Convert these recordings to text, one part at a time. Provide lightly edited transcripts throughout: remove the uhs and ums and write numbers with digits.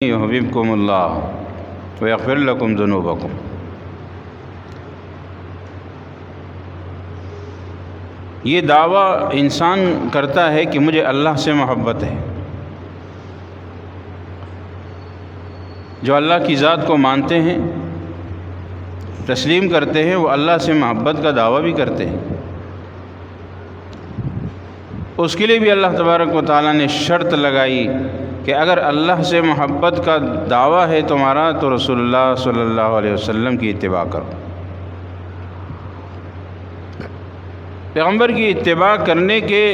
يحببكم اللہ ويغفر لكم ذنوبكم۔ یہ دعویٰ انسان کرتا ہے کہ مجھے اللہ سے محبت ہے۔ جو اللہ کی ذات کو مانتے ہیں، تسلیم کرتے ہیں، وہ اللہ سے محبت کا دعویٰ بھی کرتے ہیں۔ اس کے لیے بھی اللہ تبارک و تعالیٰ نے شرط لگائی کہ اگر اللہ سے محبت کا دعویٰ ہے تمہارا تو رسول اللہ صلی اللہ علیہ وسلم کی اتباع کرو۔ پیغمبر کی اتباع کرنے کے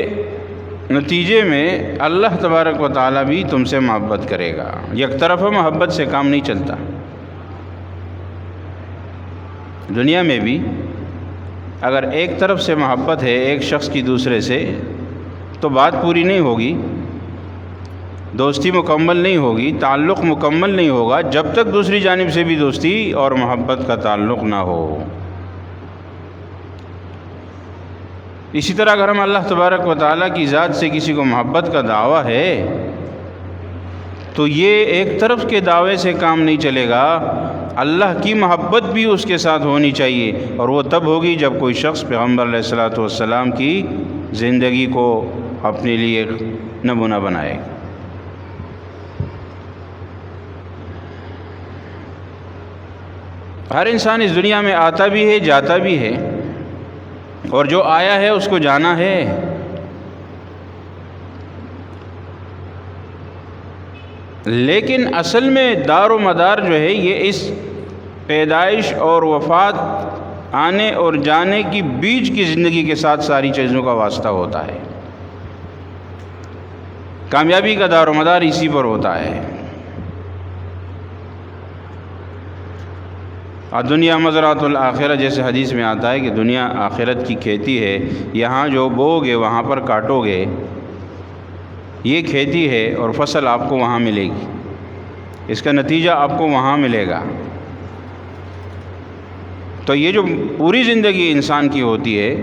نتیجے میں اللہ تبارک و تعالیٰ بھی تم سے محبت کرے گا۔ یک طرفہ محبت سے کام نہیں چلتا۔ دنیا میں بھی اگر ایک طرف سے محبت ہے ایک شخص کی دوسرے سے تو بات پوری نہیں ہوگی، دوستی مکمل نہیں ہوگی، تعلق مکمل نہیں ہوگا جب تک دوسری جانب سے بھی دوستی اور محبت کا تعلق نہ ہو۔ اسی طرح اگر ہم اللہ تبارک و تعالیٰ کی ذات سے کسی کو محبت کا دعویٰ ہے تو یہ ایک طرف کے دعوے سے کام نہیں چلے گا، اللہ کی محبت بھی اس کے ساتھ ہونی چاہیے، اور وہ تب ہوگی جب کوئی شخص پیغمبر علیہ الصلوۃ والسلام کی زندگی کو اپنے لیے نمونہ بنائے۔ ہر انسان اس دنیا میں آتا بھی ہے جاتا بھی ہے، اور جو آیا ہے اس کو جانا ہے۔ لیکن اصل میں دار و مدار جو ہے یہ اس پیدائش اور وفات، آنے اور جانے کی بیچ کی زندگی کے ساتھ ساری چیزوں کا واسطہ ہوتا ہے۔ کامیابی کا دار و مدار اسی پر ہوتا ہے۔ اور دنیا مزرعۃ الآخرہ جیسے حدیث میں آتا ہے کہ دنیا آخرت کی کھیتی ہے، یہاں جو بو گے وہاں پر کاٹو گے، یہ کھیتی ہے اور فصل آپ کو وہاں ملے گی، اس کا نتیجہ آپ کو وہاں ملے گا۔ تو یہ جو پوری زندگی انسان کی ہوتی ہے،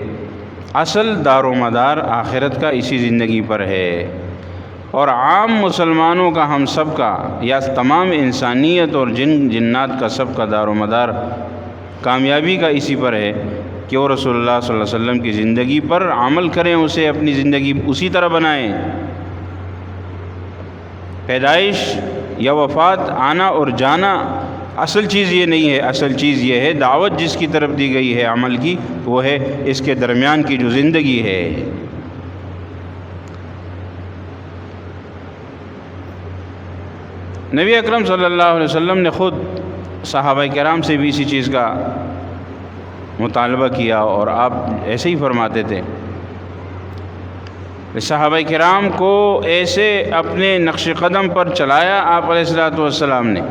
اصل دار و مدار آخرت کا اسی زندگی پر ہے، اور عام مسلمانوں کا، ہم سب کا، یا تمام انسانیت اور جنات کا سب کا دار و مدار کامیابی کا اسی پر ہے کہ وہ رسول اللہ صلی اللہ علیہ وسلم کی زندگی پر عمل کریں، اسے اپنی زندگی اسی طرح بنائیں۔ پیدائش یا وفات، آنا اور جانا اصل چیز یہ نہیں ہے، اصل چیز یہ ہے دعوت جس کی طرف دی گئی ہے عمل کی، وہ ہے اس کے درمیان کی جو زندگی ہے۔ نبی اکرم صلی اللہ علیہ وسلم نے خود صحابہ کرام سے بھی اسی چیز کا مطالبہ کیا، اور آپ ایسے ہی فرماتے تھے۔ صحابہ کرام کو ایسے اپنے نقش قدم پر چلایا آپ علیہ الصلوۃ والسلام نے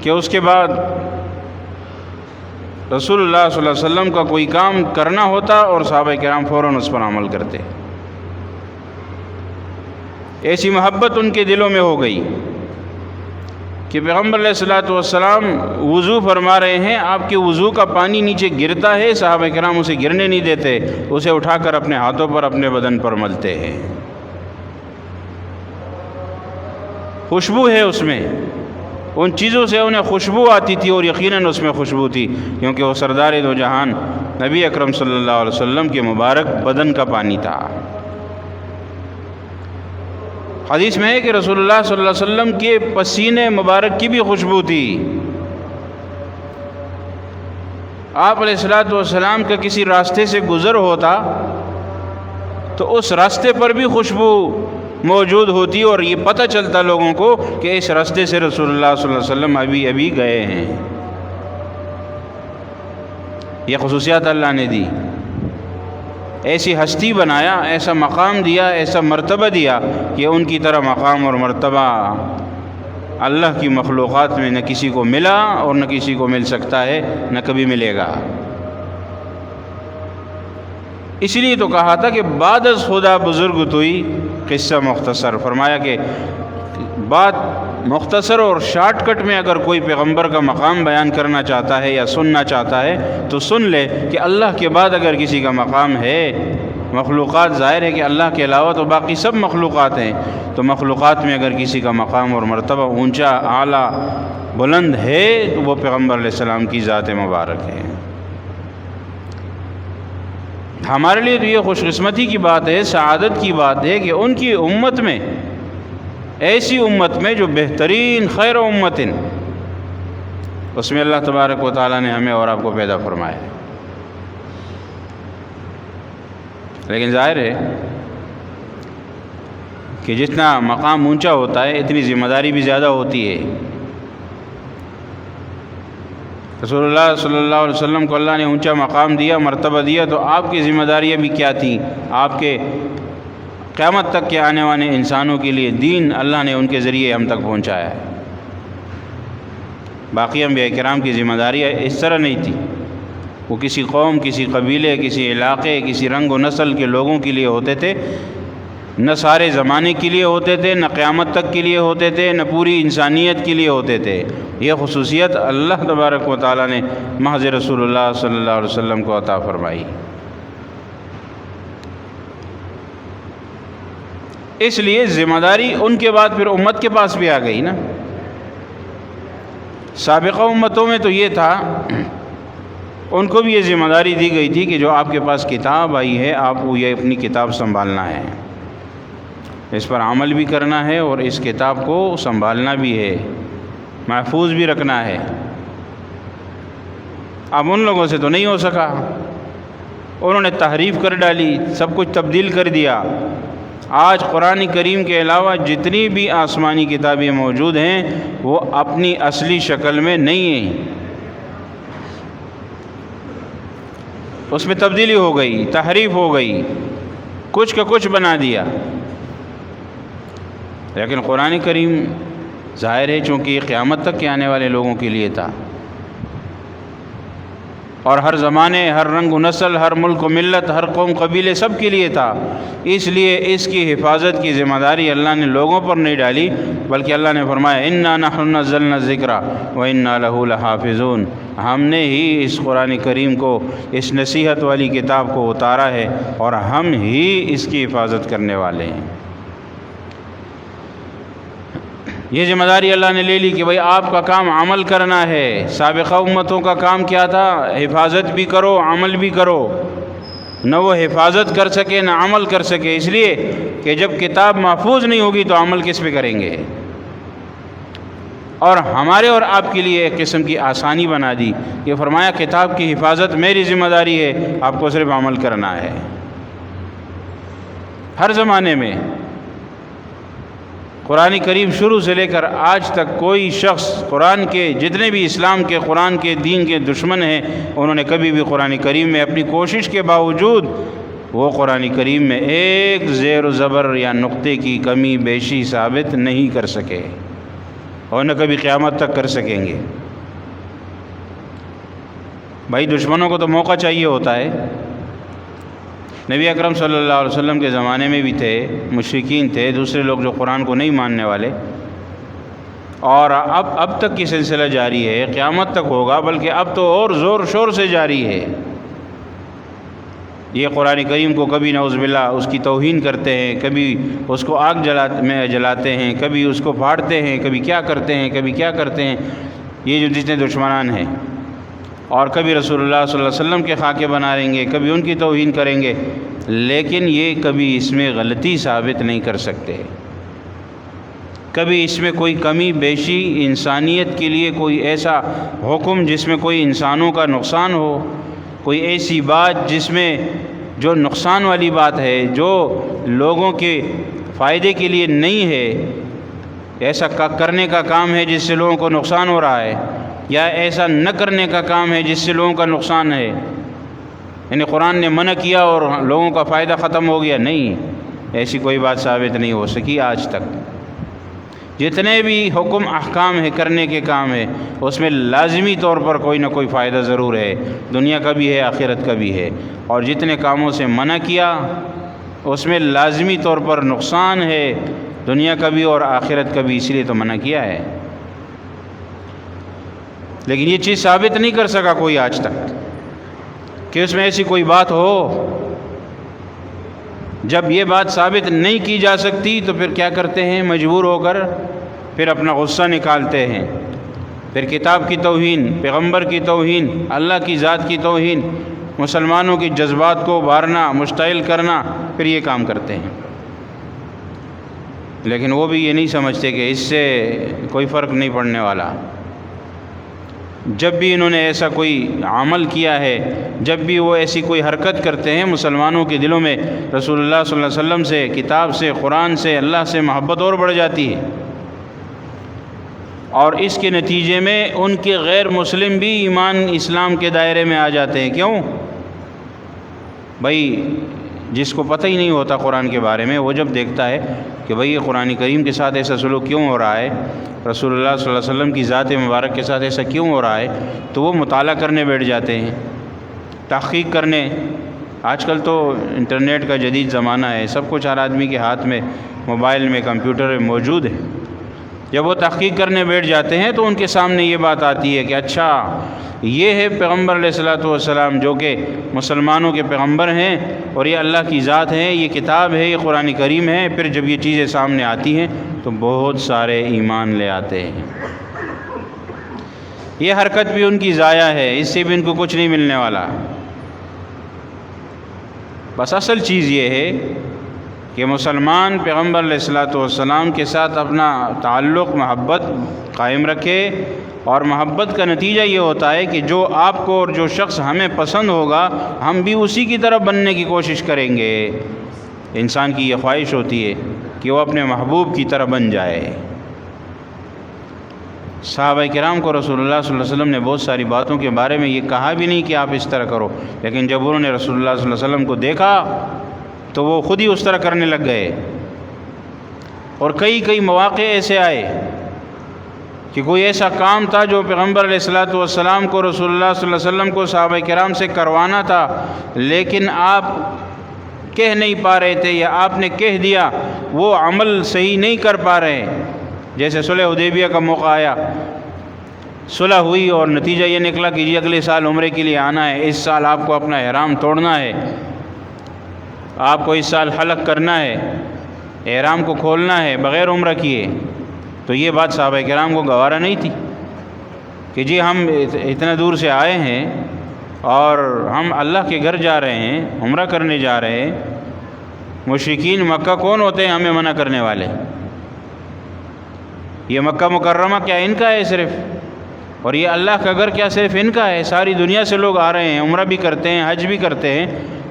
کہ اس کے بعد رسول اللہ صلی اللہ علیہ وسلم کا کوئی کام کرنا ہوتا اور صحابہ کرام فوراً اس پر عمل کرتے۔ ایسی محبت ان کے دلوں میں ہو گئی کہ پیغمبر علیہ الصلوۃ والسلام وضو فرما رہے ہیں، آپ کے وضو کا پانی نیچے گرتا ہے، صحابہ کرام اسے گرنے نہیں دیتے، اسے اٹھا کر اپنے ہاتھوں پر، اپنے بدن پر ملتے ہیں۔ خوشبو ہے اس میں، ان چیزوں سے انہیں خوشبو آتی تھی، اور یقیناً اس میں خوشبو تھی کیونکہ وہ سردار دو جہان نبی اکرم صلی اللہ علیہ وسلم کے مبارک بدن کا پانی تھا۔ حدیث میں ہے کہ رسول اللہ صلی اللہ علیہ وسلم کے پسینے مبارک کی بھی خوشبو تھی۔ آپ علیہ الصلوۃ والسلام کا کسی راستے سے گزر ہوتا تو اس راستے پر بھی خوشبو موجود ہوتی، اور یہ پتہ چلتا لوگوں کو کہ اس راستے سے رسول اللہ صلی اللہ علیہ وسلم ابھی گئے ہیں۔ یہ خصوصیات اللہ نے دی، ایسی ہستی بنایا، ایسا مقام دیا، ایسا مرتبہ دیا کہ ان کی طرح مقام اور مرتبہ اللہ کی مخلوقات میں نہ کسی کو ملا اور نہ کسی کو مل سکتا ہے، نہ کبھی ملے گا۔ اس لیے تو کہا تھا کہ بعد از خدا بزرگ توئی، قصہ مختصر، فرمایا کہ بات مختصر اور شارٹ کٹ میں اگر کوئی پیغمبر کا مقام بیان کرنا چاہتا ہے یا سننا چاہتا ہے تو سن لے کہ اللہ کے بعد اگر کسی کا مقام ہے مخلوقات ظاہر ہے کہ اللہ کے علاوہ تو باقی سب مخلوقات ہیں، تو مخلوقات میں اگر کسی کا مقام اور مرتبہ اونچا اعلیٰ بلند ہے تو وہ پیغمبر علیہ السلام کی ذات مبارک ہے۔ ہمارے لیے تو یہ خوش قسمتی کی بات ہے، سعادت کی بات ہے کہ ان کی امت میں، ایسی امت میں جو بہترین خیر امتن، اس میں اللہ تبارک و تعالیٰ نے ہمیں اور آپ کو پیدا فرمایا ہے۔ لیکن ظاہر ہے کہ جتنا مقام اونچا ہوتا ہے اتنی ذمہ داری بھی زیادہ ہوتی ہے۔ رسول اللہ صلی اللہ علیہ وسلم کو اللہ نے اونچا مقام دیا، مرتبہ دیا، تو آپ کی ذمہ داریاں بھی کیا تھیں؟ آپ کے قیامت تک کے آنے والے انسانوں کے لیے دین اللہ نے ان کے ذریعے ہم تک پہنچایا ہے۔ باقی انبیاء کرام کی ذمہ داریاں اس طرح نہیں تھی، وہ کسی قوم، کسی قبیلے، کسی علاقے، کسی رنگ و نسل کے لوگوں کے لیے ہوتے تھے، نہ سارے زمانے کے لیے ہوتے تھے، نہ قیامت تک کے لیے ہوتے تھے، نہ پوری انسانیت کے لیے ہوتے تھے۔ یہ خصوصیت اللہ تبارک و تعالیٰ نے محض رسول اللہ صلی اللہ علیہ وسلم کو عطا فرمائی۔ اس لیے ذمہ داری ان کے بعد پھر امت کے پاس بھی آ گئی نا۔ سابقہ امتوں میں تو یہ تھا، ان کو بھی یہ ذمہ داری دی گئی تھی کہ جو آپ کے پاس کتاب آئی ہے آپ کو یہ اپنی کتاب سنبھالنا ہے، اس پر عمل بھی کرنا ہے اور اس کتاب کو سنبھالنا بھی ہے، محفوظ بھی رکھنا ہے۔ اب ان لوگوں سے تو نہیں ہو سکا، انہوں نے تحریف کر ڈالی، سب کچھ تبدیل کر دیا۔ آج قرآن کریم کے علاوہ جتنی بھی آسمانی کتابیں موجود ہیں وہ اپنی اصلی شکل میں نہیں ہیں، اس میں تبدیلی ہو گئی، تحریف ہو گئی، کچھ کا کچھ بنا دیا۔ لیکن قرآن کریم ظاہر ہے چونکہ یہ قیامت تک کے آنے والے لوگوں کے لیے تھا، اور ہر زمانے، ہر رنگ و نسل، ہر ملک و ملت، ہر قوم قبیلے سب کے لیے تھا، اس لیے اس کی حفاظت کی ذمہ داری اللہ نے لوگوں پر نہیں ڈالی، بلکہ اللہ نے فرمایا انا نحن نزلنا الذکر وانا لہ لحافظون، ہم نے ہی اس قرآن کریم کو، اس نصیحت والی کتاب کو اتارا ہے اور ہم ہی اس کی حفاظت کرنے والے ہیں۔ یہ ذمہ داری اللہ نے لے لی کہ بھئی آپ کا کام عمل کرنا ہے۔ سابقہ امتوں کا کام کیا تھا؟ حفاظت بھی کرو، عمل بھی کرو۔ نہ وہ حفاظت کر سکے نہ عمل کر سکے، اس لیے کہ جب کتاب محفوظ نہیں ہوگی تو عمل کس پہ کریں گے؟ اور ہمارے اور آپ کے لیے ایک قسم کی آسانی بنا دی، یہ فرمایا کتاب کی حفاظت میری ذمہ داری ہے، آپ کو صرف عمل کرنا ہے۔ ہر زمانے میں قرآن کریم شروع سے لے کر آج تک کوئی شخص قرآن کے، جتنے بھی اسلام کے، قرآن کے دین کے دشمن ہیں، انہوں نے کبھی بھی قرآن کریم میں اپنی کوشش کے باوجود وہ قرآن کریم میں ایک زیر و زبر یا نقطے کی کمی بیشی ثابت نہیں کر سکے، اور نہ کبھی قیامت تک کر سکیں گے۔ بھائی دشمنوں کو تو موقع چاہیے ہوتا ہے۔ نبی اکرم صلی اللہ علیہ وسلم کے زمانے میں بھی تھے، مشرکین تھے، دوسرے لوگ جو قرآن کو نہیں ماننے والے، اور اب تک کی سلسلہ جاری ہے، قیامت تک ہوگا، بلکہ اب تو اور زور شور سے جاری ہے۔ یہ قرآن کریم کو کبھی نعوذ باللہ اس کی توہین کرتے ہیں، کبھی اس کو آگ میں جلاتے ہیں، کبھی اس کو پھاڑتے ہیں، کبھی کیا کرتے ہیں، کبھی کیا کرتے ہیں، یہ جو جتنے دشمنان ہیں، اور کبھی رسول اللہ صلی اللہ علیہ وسلم کے خاکے بنا لیں گے، کبھی ان کی توہین کریں گے، لیکن یہ کبھی اس میں غلطی ثابت نہیں کر سکتے، کبھی اس میں کوئی کمی بیشی، انسانیت کے لیے کوئی ایسا حکم جس میں کوئی انسانوں کا نقصان ہو، کوئی ایسی بات جس میں جو نقصان والی بات ہے، جو لوگوں کے فائدے کے لیے نہیں ہے، ایسا کرنے کا کام ہے جس سے لوگوں کو نقصان ہو رہا ہے، یا ایسا نہ کرنے کا کام ہے جس سے لوگوں کا نقصان ہے، یعنی قرآن نے منع کیا اور لوگوں کا فائدہ ختم ہو گیا، نہیں، ایسی کوئی بات ثابت نہیں ہو سکی آج تک۔ جتنے بھی حکم احکام ہے، کرنے کے کام ہے، اس میں لازمی طور پر کوئی نہ کوئی فائدہ ضرور ہے، دنیا کا بھی ہے، آخرت کا بھی ہے، اور جتنے کاموں سے منع کیا اس میں لازمی طور پر نقصان ہے، دنیا کا بھی اور آخرت کا بھی، اس لیے تو منع کیا ہے۔ لیکن یہ چیز ثابت نہیں کر سکا کوئی آج تک کہ اس میں ایسی کوئی بات ہو، کوئی ایسی بات ہو جس سے لوگوں کو نقصان ہو، کوئی ایسی بات ہو جس سے لوگوں کا فائدہ ہو، نہیں، ایسی کوئی بات ثابت نہیں ہو سکی آج تک۔ کہ اس میں ایسی کوئی بات ہو کہ اس میں لازمی طور پر کوئی نہ کوئی فائدہ ضرور ہے، دنیا کا بھی ہے، آخرت کا بھی ہے، اور جتنے کاموں سے منع کیا اس میں لازمی طور پر نقصان ہے، دنیا کا بھی اور آخرت کا بھی، اس لیے تو منع کیا ہے۔ لیکن یہ چیز ثابت نہیں کر سکا کوئی آج تک کہ اس میں ایسی کوئی بات ہو جب یہ بات ثابت نہیں کی جا سکتی تو پھر کیا کرتے ہیں؟ مجبور ہو کر پھر اپنا غصہ نکالتے ہیں، پھر کتاب کی توہین، پیغمبر کی توہین، اللہ کی ذات کی توہین، مسلمانوں کی جذبات کو ابھارنا، مشتعل کرنا، پھر یہ کام کرتے ہیں۔ لیکن وہ بھی یہ نہیں سمجھتے کہ اس سے کوئی فرق نہیں پڑنے والا۔ جب بھی انہوں نے ایسا کوئی عمل کیا ہے، جب بھی وہ ایسی کوئی حرکت کرتے ہیں، مسلمانوں کے دلوں میں رسول اللہ صلی اللہ علیہ وسلم سے، کتاب سے، قرآن سے، اللہ سے محبت اور بڑھ جاتی ہے، اور اس کے نتیجے میں ان کے غیر مسلم بھی ایمان اسلام کے دائرے میں آ جاتے ہیں۔ کیوں؟ بھائی جس کو پتہ ہی نہیں ہوتا قرآن کے بارے میں، وہ جب دیکھتا ہے کہ بھئی یہ قرآن کریم کے ساتھ ایسا سلوک کیوں ہو رہا ہے، رسول اللہ صلی اللہ علیہ وسلم کی ذات مبارک کے ساتھ ایسا کیوں ہو رہا ہے، تو وہ مطالعہ کرنے بیٹھ جاتے ہیں، تحقیق کرنے۔ آج کل تو انٹرنیٹ کا جدید زمانہ ہے، سب کچھ ہر آدمی کے ہاتھ میں، موبائل میں، کمپیوٹر میں موجود ہے۔ جب وہ تحقیق کرنے بیٹھ جاتے ہیں تو ان کے سامنے یہ بات آتی ہے کہ اچھا یہ ہے پیغمبر علیہ الصلوۃ والسلام جو کہ مسلمانوں کے پیغمبر ہیں، اور یہ اللہ کی ذات ہے، یہ کتاب ہے، یہ قرآن کریم ہے۔ پھر جب یہ چیزیں سامنے آتی ہیں تو بہت سارے ایمان لے آتے ہیں۔ یہ حرکت بھی ان کی ضائع ہے، اس سے بھی ان کو کچھ نہیں ملنے والا۔ بس اصل چیز یہ ہے کہ مسلمان پیغمبر علیہ الصلوۃ والسلام کے ساتھ اپنا تعلق، محبت قائم رکھے، اور محبت کا نتیجہ یہ ہوتا ہے کہ جو آپ کو اور جو شخص ہمیں پسند ہوگا ہم بھی اسی کی طرف بننے کی کوشش کریں گے۔ انسان کی یہ خواہش ہوتی ہے کہ وہ اپنے محبوب کی طرح بن جائے۔ صحابہ کرام کو رسول اللہ صلی اللہ علیہ وسلم نے بہت ساری باتوں کے بارے میں یہ کہا بھی نہیں کہ آپ اس طرح کرو، لیکن جب انہوں نے رسول اللہ صلی اللہ علیہ وسلم کو دیکھا تو وہ خود ہی اس طرح کرنے لگ گئے۔ اور کئی مواقع ایسے آئے کہ کوئی ایسا کام تھا جو پیغمبر علیہ الصلوۃ والسلام کو، رسول اللہ صلی اللہ علیہ وسلم کو صحابہ کرام سے کروانا تھا، لیکن آپ کہہ نہیں پا رہے تھے، یا آپ نے کہہ دیا، وہ عمل صحیح نہیں کر پا رہے۔ جیسے صلح حدیبیہ کا موقع آیا، صلح ہوئی اور نتیجہ یہ نکلا کہ جی اگلے سال عمرے کے لیے آنا ہے، اس سال آپ کو اپنا احرام توڑنا ہے، آپ کو اس سال حلق کرنا ہے، احرام کو کھولنا ہے بغیر عمرہ کیے۔ تو یہ بات صحابہ کرام کو گوارا نہیں تھی کہ جی ہم اتنا دور سے آئے ہیں اور ہم اللہ کے گھر جا رہے ہیں، عمرہ کرنے جا رہے ہیں، مشرکین مکہ کون ہوتے ہیں ہمیں منع کرنے والے؟ یہ مکہ مکرمہ کیا ان کا ہے صرف؟ اور یہ اللہ کا گھر کیا صرف ان کا ہے؟ ساری دنیا سے لوگ آ رہے ہیں، عمرہ بھی کرتے ہیں، حج بھی کرتے ہیں،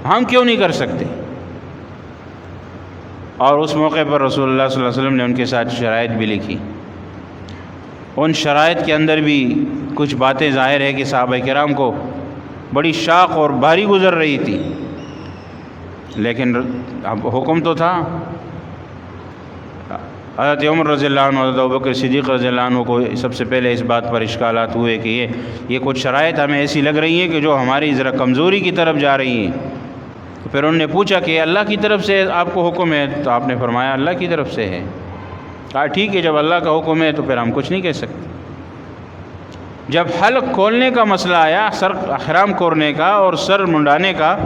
ہم کیوں نہیں کر سکتے؟ اور اس موقع پر رسول اللہ صلی اللہ علیہ وسلم نے ان کے ساتھ شرائط بھی لکھی۔ ان شرائط کے اندر بھی کچھ باتیں ظاہر ہے کہ صحابہ کرام کو بڑی شاق اور بھاری گزر رہی تھی، لیکن اب حکم تو تھا۔ حضرت عمر رضی اللہ عنہ، حضرت ابوبکر صدیق رضی اللہ عنہ کو سب سے پہلے اس بات پر اشکالات ہوئے کہ یہ کچھ شرائط ہمیں ایسی لگ رہی ہیں کہ جو ہماری ذرا کمزوری کی طرف جا رہی ہیں۔ تو پھر انہوں نے پوچھا کہ اللہ کی طرف سے آپ کو حکم ہے؟ تو آپ نے فرمایا اللہ کی طرف سے ہے۔ کہا ٹھیک ہے، جب اللہ کا حکم ہے تو پھر ہم کچھ نہیں کہہ سکتے۔ جب حلق کھولنے کا مسئلہ آیا، سر احرام کھولنے کا اور سر منڈانے کا،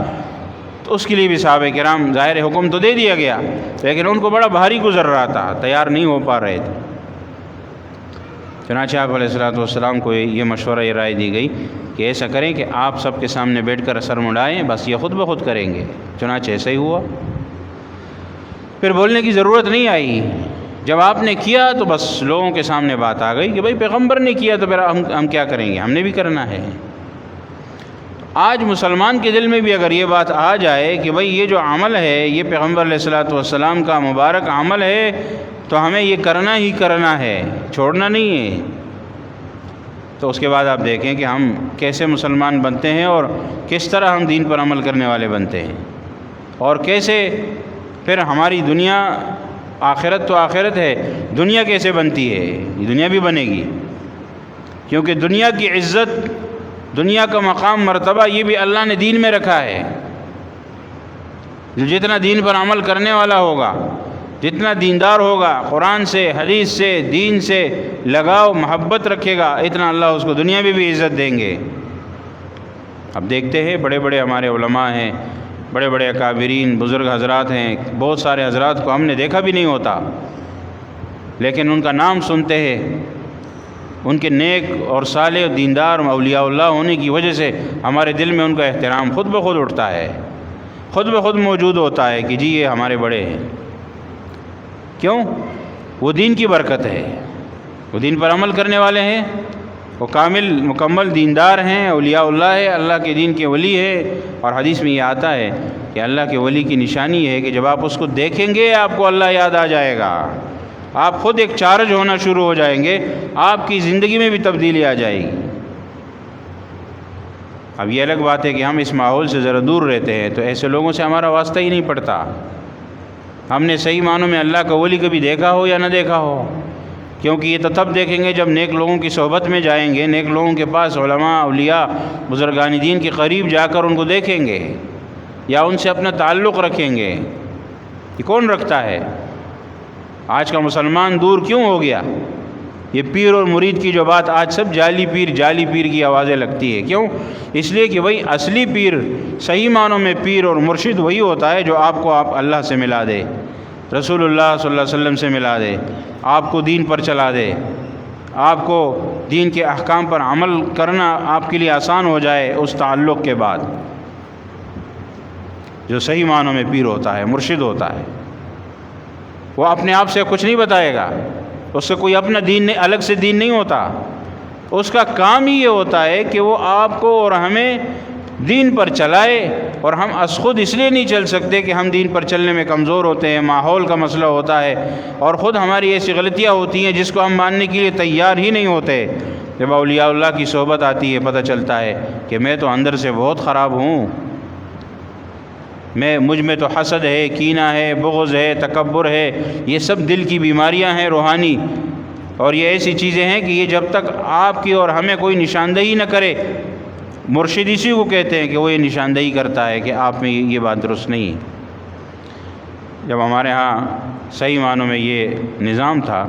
تو اس کے لیے بھی صحابہ کرام ظاہر حکم تو دے دیا گیا، لیکن ان کو بڑا بھاری گزر رہا تھا، تیار نہیں ہو پا رہے تھے۔ چنانچہ آپ علیہ الصلوۃ والسلام کو یہ مشورہ، یہ رائے دی گئی کہ ایسا کریں کہ آپ سب کے سامنے بیٹھ کر سر منڈائیں، بس یہ خود بخود کریں گے۔ چنانچہ ایسا ہی ہوا، پھر بولنے کی ضرورت نہیں آئی۔ جب آپ نے کیا تو بس لوگوں کے سامنے بات آ گئی کہ بھئی پیغمبر نے کیا تو پھر ہم کیا کریں گے، ہم نے بھی کرنا ہے۔ آج مسلمان کے دل میں بھی اگر یہ بات آ جائے کہ بھئی یہ جو عمل ہے یہ پیغمبر علیہ الصلوۃ والسلام کا مبارک عمل ہے، تو ہمیں یہ کرنا ہی کرنا ہے، چھوڑنا نہیں ہے، تو اس کے بعد آپ دیکھیں کہ ہم کیسے مسلمان بنتے ہیں اور کس طرح ہم دین پر عمل کرنے والے بنتے ہیں، اور کیسے پھر ہماری دنیا، آخرت تو آخرت ہے، دنیا کیسے بنتی ہے؟ یہ دنیا بھی بنے گی، کیونکہ دنیا کی عزت، دنیا کا مقام، مرتبہ یہ بھی اللہ نے دین میں رکھا ہے۔ جو جتنا دین پر عمل کرنے والا ہوگا، جتنا دیندار ہوگا، قرآن سے، حدیث سے، دین سے لگاؤ، محبت رکھے گا، اتنا اللہ اس کو دنیا میں بھی عزت دیں گے۔ اب دیکھتے ہیں بڑے بڑے ہمارے علماء ہیں، بڑے بڑے اکابرین بزرگ حضرات ہیں، بہت سارے حضرات کو ہم نے دیکھا بھی نہیں ہوتا، لیکن ان کا نام سنتے ہیں، ان کے نیک اور صالح دیندار اولیاء اللہ ہونے کی وجہ سے ہمارے دل میں ان کا احترام خود بخود اٹھتا ہے، خود بخود موجود ہوتا ہے کہ جی یہ ہمارے بڑے ہیں۔ کیوں؟ وہ دین کی برکت ہے، وہ دین پر عمل کرنے والے ہیں، وہ کامل مکمل دیندار ہیں، اولیاء اللہ ہے، اللہ کے دین کے ولی ہے۔ اور حدیث میں یہ آتا ہے کہ اللہ کے ولی کی نشانی یہ ہے کہ جب آپ اس کو دیکھیں گے آپ کو اللہ یاد آ جائے گا، آپ خود ایک چارج ہونا شروع ہو جائیں گے، آپ کی زندگی میں بھی تبدیلی آ جائے گی۔ اب یہ الگ بات ہے کہ ہم اس ماحول سے ذرا دور رہتے ہیں تو ایسے لوگوں سے ہمارا واسطہ ہی نہیں پڑتا۔ ہم نے صحیح معنوں میں اللہ کا ولی کبھی دیکھا ہو یا نہ دیکھا ہو، کیونکہ یہ تو تب دیکھیں گے جب نیک لوگوں کی صحبت میں جائیں گے، نیک لوگوں کے پاس، علماء اولیاء بزرگان دین کے قریب جا کر ان کو دیکھیں گے یا ان سے اپنا تعلق رکھیں گے۔ یہ کون رکھتا ہے؟ آج کا مسلمان دور کیوں ہو گیا؟ یہ پیر اور مرید کی جو بات آج سب جعلی پیر کی آوازیں لگتی ہے۔ کیوں؟ اس لیے کہ بھئی اصلی پیر، صحیح معنوں میں پیر اور مرشد وہی ہوتا ہے جو آپ کو اللہ سے ملا دے، رسول اللہ صلی اللہ علیہ وسلم سے ملا دے، آپ کو دین پر چلا دے، آپ کو دین کے احکام پر عمل کرنا آپ کے لیے آسان ہو جائے اس تعلق کے بعد۔ جو صحیح معنوں میں پیر ہوتا ہے، مرشد ہوتا ہے، وہ اپنے آپ سے کچھ نہیں بتائے گا، اس سے کوئی اپنا دین نہیں، الگ سے دین نہیں ہوتا، اس کا کام ہی یہ ہوتا ہے کہ وہ آپ کو اور ہمیں دین پر چلائے۔ اور ہم از خود اس لیے نہیں چل سکتے کہ ہم دین پر چلنے میں کمزور ہوتے ہیں، ماحول کا مسئلہ ہوتا ہے، اور خود ہماری ایسی غلطیاں ہوتی ہیں جس کو ہم ماننے کے لیے تیار ہی نہیں ہوتے۔ جب اولیاء اللہ کی صحبت آتی ہے پتہ چلتا ہے کہ میں تو اندر سے بہت خراب ہوں، مجھ میں تو حسد ہے، کینہ ہے، بغض ہے، تکبر ہے، یہ سب دل کی بیماریاں ہیں روحانی، اور یہ ایسی چیزیں ہیں کہ یہ جب تک آپ کی اور ہمیں کوئی نشاندہی نہ کرے، مرشد اسی کو کہتے ہیں کہ وہ یہ نشاندہی کرتا ہے کہ آپ میں یہ بات درست نہیں ہے۔ جب ہمارے ہاں صحیح معنوں میں یہ نظام تھا،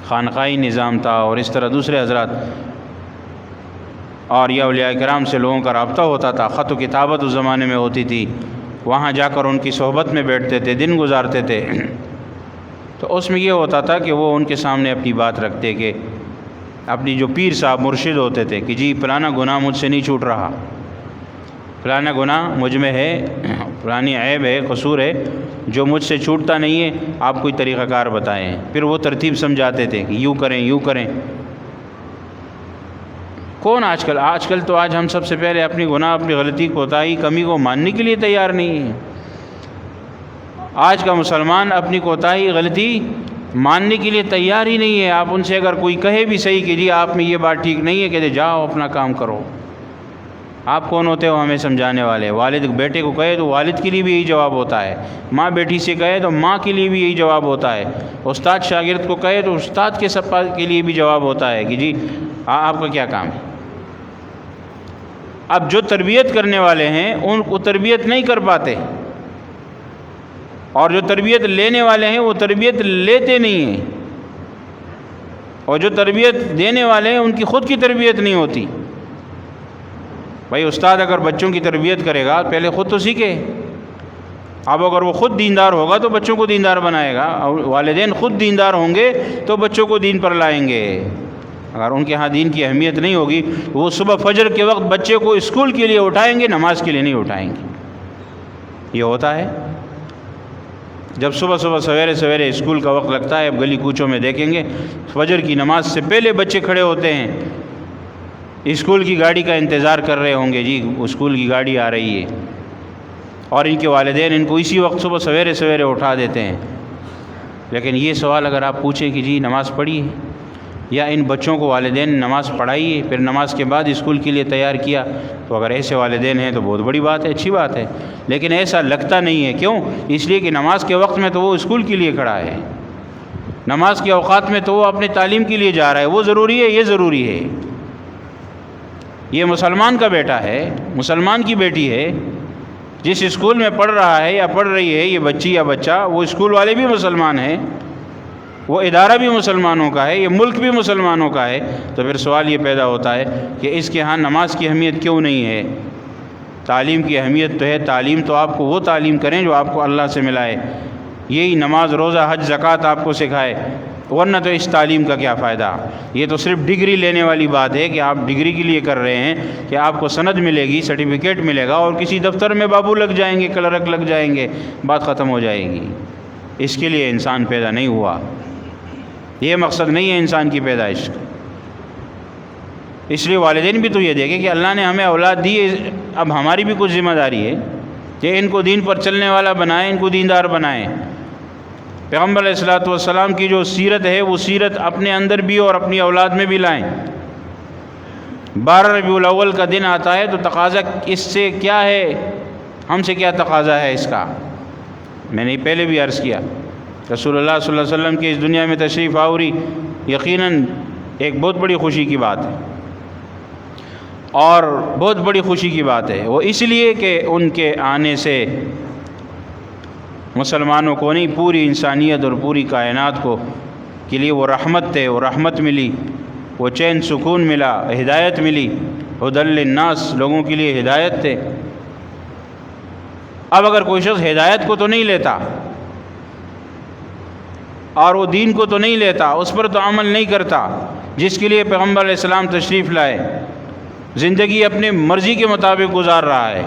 خانقاہی نظام تھا، اور اس طرح دوسرے حضرات اور یہ اولیاء کرام سے لوگوں کا رابطہ ہوتا تھا، خط و کتابت اس زمانے میں ہوتی تھی، وہاں جا کر ان کی صحبت میں بیٹھتے تھے، دن گزارتے تھے، تو اس میں یہ ہوتا تھا کہ وہ ان کے سامنے اپنی بات رکھتے کہ اپنی جو پیر صاحب مرشد ہوتے تھے کہ جی فلانا گناہ مجھ سے نہیں چھوٹ رہا، فلانا گناہ مجھ میں ہے، فلانی عیب ہے، قصور ہے جو مجھ سے چھوٹتا نہیں ہے، آپ کوئی طریقہ کار بتائیں۔ پھر وہ ترتیب سمجھاتے تھے کہ یوں کریں یوں کریں۔ کون آج کل تو ہم سب سے پہلے اپنی گناہ، اپنی غلطی، کوتاہی، کمی کو ماننے کے لیے تیار نہیں ہے۔ آج کا مسلمان اپنی کوتاہی، غلطی ماننے کے لیے تیار ہی نہیں ہے۔ آپ ان سے اگر کوئی کہے بھی صحیح کہ جی آپ میں یہ بات ٹھیک نہیں ہے، کہتے جاؤ اپنا کام کرو۔ آپ کون ہوتے ہو ہمیں سمجھانے والے؟ والد بیٹے کو کہے تو والد کے لیے بھی یہی جواب ہوتا ہے، ماں بیٹی سے کہے تو ماں کے لیے بھی یہی جواب ہوتا ہے، استاد شاگرد کو کہے تو استاد کے لیے بھی جواب ہوتا ہے کہ جی آپ کا کیا کام ہے۔ اب جو تربیت کرنے والے ہیں ان کو تربیت نہیں کر پاتے، اور جو تربیت لینے والے ہیں وہ تربیت لیتے نہیں ہیں، اور جو تربیت دینے والے ہیں ان کی خود کی تربیت نہیں ہوتی۔ بھائی استاد اگر بچوں کی تربیت کرے گا پہلے خود تو سیکھے، اب اگر وہ خود دیندار ہوگا تو بچوں کو دیندار بنائے گا، اور والدین خود دیندار ہوں گے تو بچوں کو دین پر لائیں گے۔ اگر ان کے ہاں دین کی اہمیت نہیں ہوگی وہ صبح فجر کے وقت بچے کو اسکول کے لیے اٹھائیں گے، نماز کے لیے نہیں اٹھائیں گے۔ یہ ہوتا ہے جب صبح سویرے اسکول کا وقت لگتا ہے، اب گلی کوچوں میں دیکھیں گے فجر کی نماز سے پہلے بچے کھڑے ہوتے ہیں، اسکول کی گاڑی کا انتظار کر رہے ہوں گے، جی اسکول کی گاڑی آ رہی ہے، اور ان کے والدین ان کو اسی وقت صبح سویرے اٹھا دیتے ہیں۔ لیکن یہ سوال اگر آپ پوچھیں کہ جی نماز پڑھی ہے، یا ان بچوں کو والدین نے نماز پڑھائی ہے، پھر نماز کے بعد اسکول کے لیے تیار کیا، تو اگر ایسے والدین ہیں تو بہت بڑی بات ہے، اچھی بات ہے۔ لیکن ایسا لگتا نہیں ہے، کیوں؟ اس لیے کہ نماز کے وقت میں تو وہ اسکول کے لیے کھڑا ہے، نماز کے اوقات میں تو وہ اپنے تعلیم کے لیے جا رہا ہے، وہ ضروری ہے، یہ ضروری ہے۔ یہ مسلمان کا بیٹا ہے، مسلمان کی بیٹی ہے، جس اسکول میں پڑھ رہا ہے یا پڑھ رہی ہے یہ بچی یا بچہ، وہ اسکول والے بھی مسلمان ہیں، وہ ادارہ بھی مسلمانوں کا ہے، یہ ملک بھی مسلمانوں کا ہے، تو پھر سوال یہ پیدا ہوتا ہے کہ اس کے ہاں نماز کی اہمیت کیوں نہیں ہے؟ تعلیم کی اہمیت تو ہے، تعلیم تو آپ کو وہ تعلیم کریں جو آپ کو اللہ سے ملائے، یہی نماز روزہ حج زکوٰۃ آپ کو سکھائے، ورنہ تو اس تعلیم کا کیا فائدہ؟ یہ تو صرف ڈگری لینے والی بات ہے کہ آپ ڈگری کے لیے کر رہے ہیں کہ آپ کو سند ملے گی، سرٹیفکیٹ ملے گا اور کسی دفتر میں بابو لگ جائیں گے، کلرک لگ جائیں گے، بات ختم ہو جائے گی۔ اس کے لیے انسان پیدا نہیں ہوا، یہ مقصد نہیں ہے انسان کی پیدائش۔ اس لیے والدین بھی تو یہ دیکھیں کہ اللہ نے ہمیں اولاد دی ہے، اب ہماری بھی کچھ ذمہ داری ہے کہ ان کو دین پر چلنے والا بنائیں، ان کو دیندار بنائیں۔ پیغمبر علیہ الصلوۃ والسلام کی جو سیرت ہے وہ سیرت اپنے اندر بھی اور اپنی اولاد میں بھی لائیں۔ 12 ربیع الاول کا دن آتا ہے تو تقاضا اس سے کیا ہے، ہم سے کیا تقاضا ہے اس کا؟ میں نے پہلے بھی عرض کیا، رسول اللہ صلی اللہ علیہ وسلم کی اس دنیا میں تشریف آوری یقیناً ایک بہت بڑی خوشی کی بات ہے، اور بہت بڑی خوشی کی بات ہے وہ اس لیے کہ ان کے آنے سے مسلمانوں کو نہیں، پوری انسانیت اور پوری کائنات کو کے لیے وہ رحمت تھے، وہ رحمت ملی، وہ چین سکون ملا، ہدایت ملی، ہدی للناس، لوگوں کے لیے ہدایت تھے۔ اب اگر کوئی شخص ہدایت کو تو نہیں لیتا اور وہ دین کو تو نہیں لیتا، اس پر تو عمل نہیں کرتا جس کے لیے پیغمبر علیہ السلام تشریف لائے، زندگی اپنے مرضی کے مطابق گزار رہا ہے،